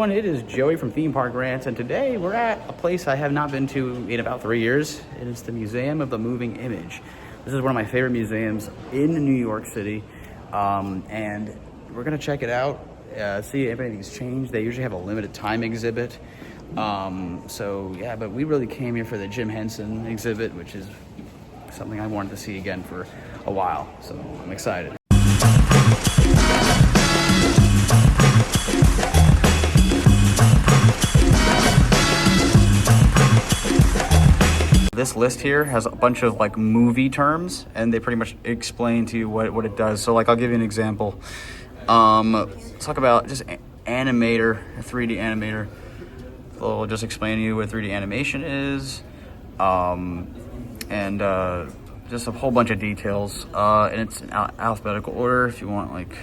everyone, it is Joey from Theme Park Rants, and today we're at a place I have not been to in about 3 years. It is the Museum of the Moving Image. This is one of my favorite museums in New York City, and we're gonna check it out, see if anything's changed. They usually have a limited time exhibit, so yeah, but we really came here for the Jim Henson exhibit, which is something I wanted to see again for a while, so I'm excited. This list here has a bunch of like movie terms, and they pretty much explain to you what it does. So like, I'll give you an example. Let's talk about just animator, a 3D animator. They'll just explain to you what 3D animation is, and just a whole bunch of details. And it's in alphabetical order if you want, like,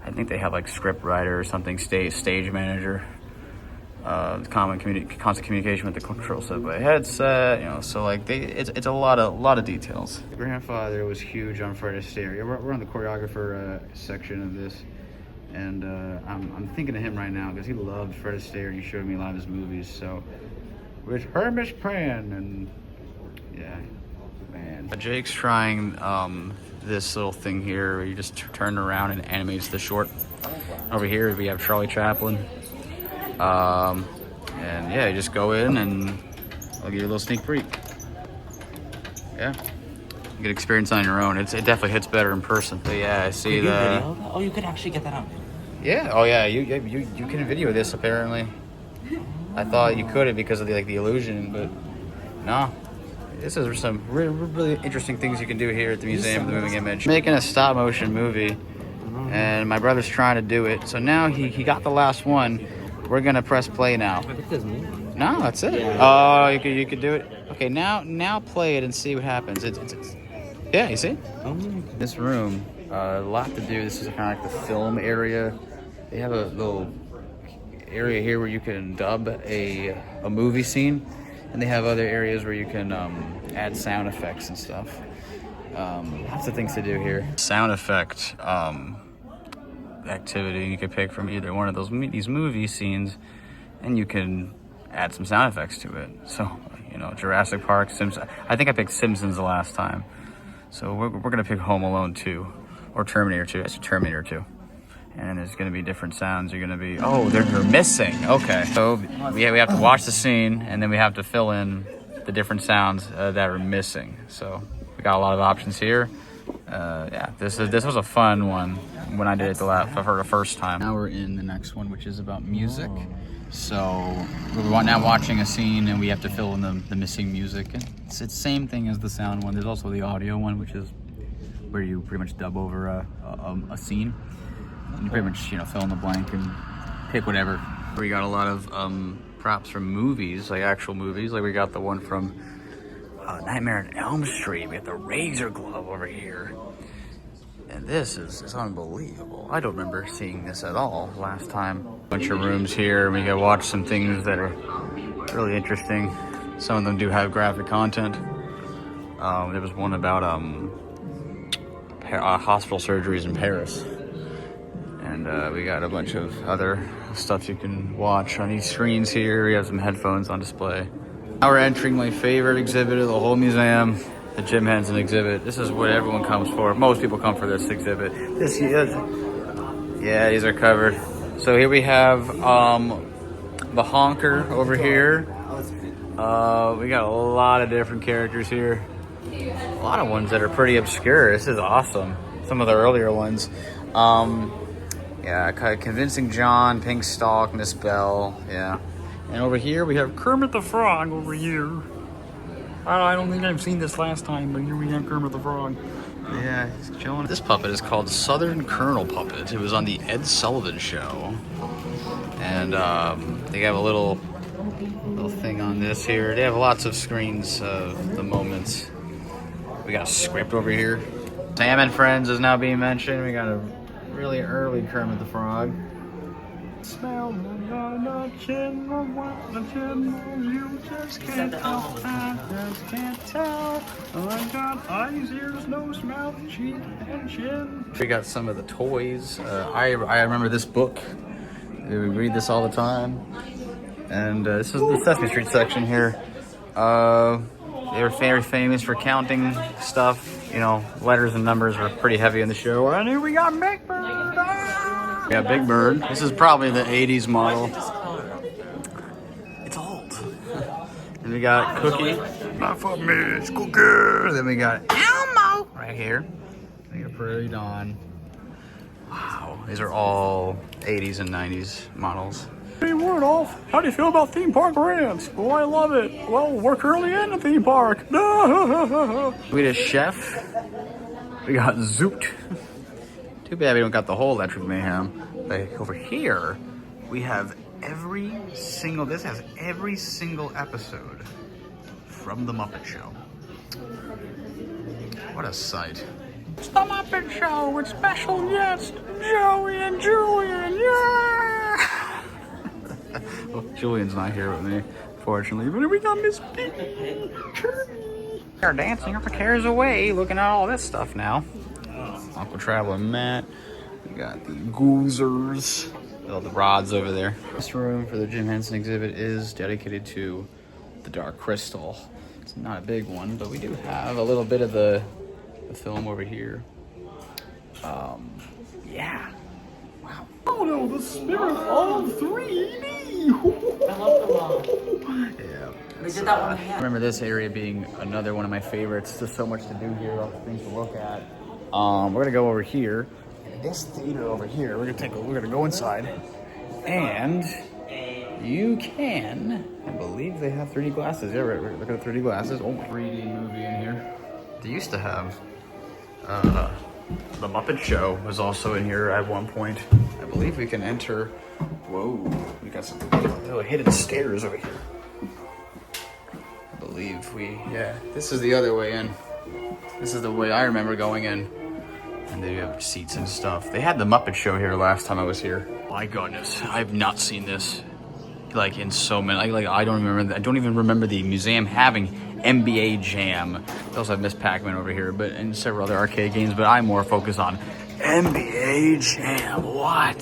I think they have like script writer or something, stage manager. Constant communication with the control set by headset, you know, so like it's a lot of details. My grandfather was huge on Fred Astaire. We're on the choreographer section of this, and I'm thinking of him right now because he loved Fred Astaire and he showed me a lot of his movies. So with Hermes Pan, and yeah, man. Jake's trying this little thing here where you just turn around and animates the short. Over here we have Charlie Chaplin. And yeah, you just go in and I'll give you a little sneak peek. Yeah, you get experience on your own. It definitely hits better in person. But yeah, I see the video. Oh, you could actually get that out. Yeah. Oh yeah. You can video this apparently. I thought you couldn't because of the illusion, but no. This is some really interesting things you can do here at the Museum of the Moving Image. Making a stop motion movie, and my brother's trying to do it. So now he got the last one. We're gonna press play now. No, that's it. Yeah. Oh, you could do it. Okay, now play it and see what happens. It's yeah, you see? This room, a lot to do. This is kind of like the film area. They have a little area here where you can dub a movie scene, and they have other areas where you can add sound effects and stuff. Lots of things to do here. Sound effect activity. You could pick from either one of these movie scenes, and you can add some sound effects to it. So, you know, Jurassic Park, Simpsons. I think I picked Simpsons the last time. So we're gonna pick Home Alone 2 or Terminator 2. That's Terminator 2. And there's gonna be different sounds. You're gonna be, oh, they're missing. Okay. So we have to watch the scene, and then we have to fill in the different sounds that are missing. So we got a lot of options here. Yeah, this was a fun one when I did it for the first time. Now we're in the next one, which is about music. So we're now watching a scene, and we have to fill in the missing music. And it's the same thing as the sound one. There's also the audio one, which is where you pretty much dub over a scene. And you pretty much, you know, fill in the blank and pick whatever. We got a lot of props from movies, like actual movies. Like we got the one from Nightmare on Elm Street. We have the razor glove over here. And this is unbelievable. I don't remember seeing this at all last time. Bunch of rooms here. We can watch some things that are really interesting. Some of them do have graphic content. There was one about hospital surgeries in Paris. And we got a bunch of other stuff you can watch on these screens here. We have some headphones on display. Now we're entering my favorite exhibit of the whole museum, the Jim Henson exhibit. This is what everyone comes for. Most people come for this exhibit. Yeah, these are covered. So here we have the honker over here. We got a lot of different characters here. A lot of ones that are pretty obscure. This is awesome. Some of the earlier ones. Yeah, Convincing John, Pink Stalk, Miss Bell, yeah. And over here we have Kermit the Frog over here. I don't think I've seen this last time, but here we have Kermit the Frog. Yeah, he's chilling. This puppet is called Southern Colonel Puppet. It was on the Ed Sullivan Show. And they have a little thing on this here. They have lots of screens of the moments. We got a script over here. Sam and Friends is now being mentioned. We got a really early Kermit the Frog. Smell the chin, you just can't tell. I just can't tell. I got eyes, ears, nose, mouth, cheek, and chin. We got some of the toys. I remember this book. We read this all the time. And this is the Sesame Street section here. They were very famous for counting stuff. You know, letters and numbers were pretty heavy in the show. And here we got Big Bird. We got Big Bird. This is probably the 80s model. It's old. And we got Cookie. Not for me, it's Cookie. Then we got Elmo right here. We got Prairie Dawn. Wow, these are all 80s and 90s models. Hey, Rudolph, how do you feel about theme park rants? Oh, I love it. Well, we're currently in the theme park. We got a chef. We got Zoot. Too bad we don't got the whole Electric Mayhem. Like over here, we have this has every single episode from the Muppet Show. What a sight. It's the Muppet Show with special guests, Joey and Julian, yeah! Well, Julian's not here with me, fortunately, but we got Miss Piggy. We are dancing our cares away, looking at all this stuff now. Uncle Traveler Matt. We got the Goozers. All the rods over there. This room for the Jim Henson exhibit is dedicated to the Dark Crystal. It's not a big one, but we do have a little bit of the film over here. Yeah. Wow. Oh no, the spirit of 3D. Yeah. We did that one. I remember this area being another one of my favorites. There's so much to do here, lots of things to look at. We're gonna go over here. This theater over here. We're gonna go inside, and you can. I believe they have 3D glasses. Yeah, right. Look at the 3D glasses. Oh, 3D movie in here. They used to have. The Muppet Show was also in here at one point. I believe we can enter. Whoa, we got some little hidden stairs over here. I believe this is the other way in. This is the way I remember going in. And they have seats and stuff. They had the Muppet Show here last time I was here. My goodness, I've not seen this like in so many. I don't even remember the museum having NBA Jam. They also have Miss Pac-Man over here, and several other arcade games. But I'm more focused on NBA Jam. What?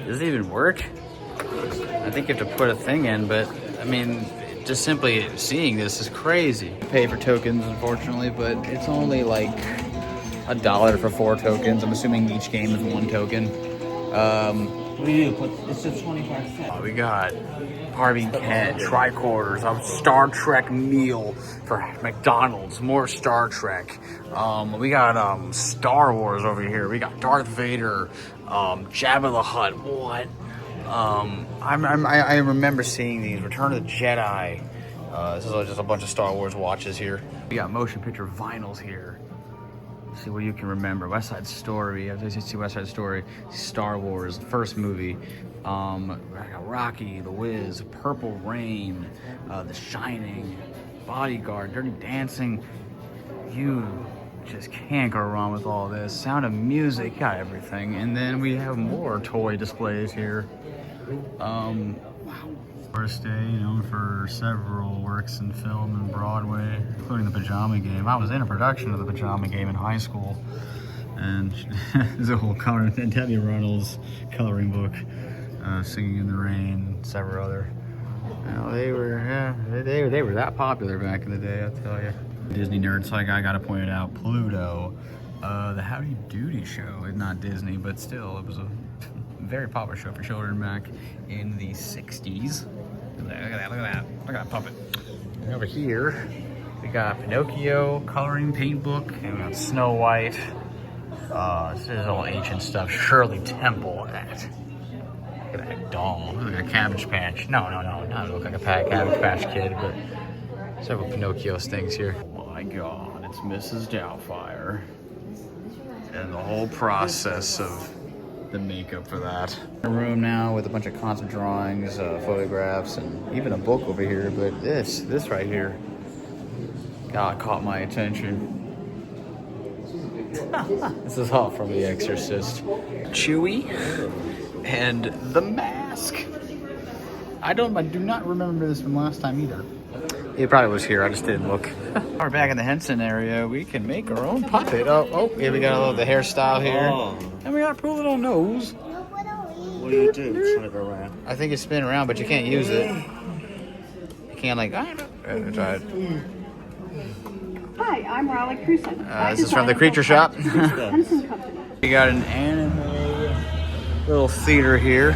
Does it even work? I think you have to put a thing in, but I mean, just simply seeing this is crazy. You pay for tokens, unfortunately, but it's only like $1 for 4 tokens. I'm assuming each game is 1 token. What do you do? It's just 25 cents. We got Harvey Kent, tricorders, a Star Trek meal for McDonald's, more Star Trek. We got Star Wars over here. We got Darth Vader, Jabba the Hutt. What? I remember seeing these. Return of the Jedi. This is just a bunch of Star Wars watches here. We got motion picture vinyls here. See what you can remember. West Side Story. I see West Side Story. Star Wars, the first movie. I got Rocky, The Wiz, Purple Rain, The Shining, Bodyguard, Dirty Dancing. You just can't go wrong with all this. Sound of Music, got everything. And then we have more toy displays here. Wow. First day, known for several works in film and Broadway, including The Pajama Game. I was in a production of The Pajama Game in high school, and there's a whole color, and Debbie Reynolds coloring book, Singing in the Rain, several other. You know, they were that popular back in the day, I'll tell you. Disney nerd, so I gotta point it out. Pluto, the Howdy Doody show is not Disney, but still, it was a very popular show for children back in the 60s. Look at that, look at that. Look at that puppet. And over here, we got Pinocchio coloring paint book, and we got Snow White. This is all ancient stuff. Shirley Temple. Look at that. Look at that doll. Look like a Cabbage Patch. No, not look like a Cabbage Patch Kid, but several Pinocchio things here. Oh my God, it's Mrs. Doubtfire. And the whole process of the makeup for that. A room now with a bunch of concept drawings, photographs, and even a book over here. But this right here, God, caught my attention. This is all from The Exorcist. Chewie and The Mask. I do not remember this from last time either. It probably was here, I just didn't look. We're back in the Henson area. We can make our own puppet. Oh, yeah, we got the hairstyle here. Oh. And we got a cool little nose. What do you do? Turn it around. I think you spin around, but you can't use it. You can't like. Try it. Hi, I'm Riley Cruson. This is from the Creature Shop. Henson Company. We got an anime little theater here.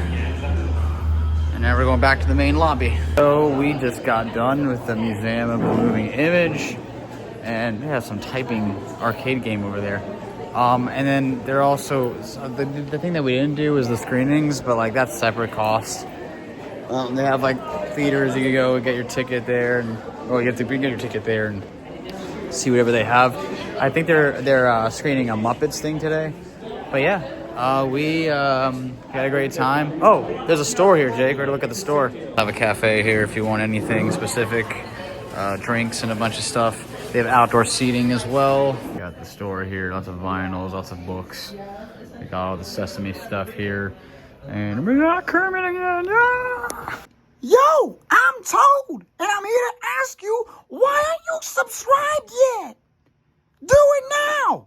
And now we're going back to the main lobby. So we just got done with the Museum of the Moving Image. And they have some typing arcade game over there. And then they're also, the thing that we didn't do was the screenings, but like that's separate cost. They have like theaters, you can go and get your ticket there. And, well, you have to get your ticket there and see whatever they have. I think they're screening a Muppets thing today. But yeah, we had a great time. Oh, there's a store here, Jake. We're gonna look at the store. Have a cafe here if you want anything specific, drinks and a bunch of stuff. They have outdoor seating as well. We got the store here, lots of vinyls, lots of books. We got all the Sesame stuff here. And we got Kermit again. Ah! Yo, I'm Toad, and I'm here to ask you, why aren't you subscribed yet? Do it now!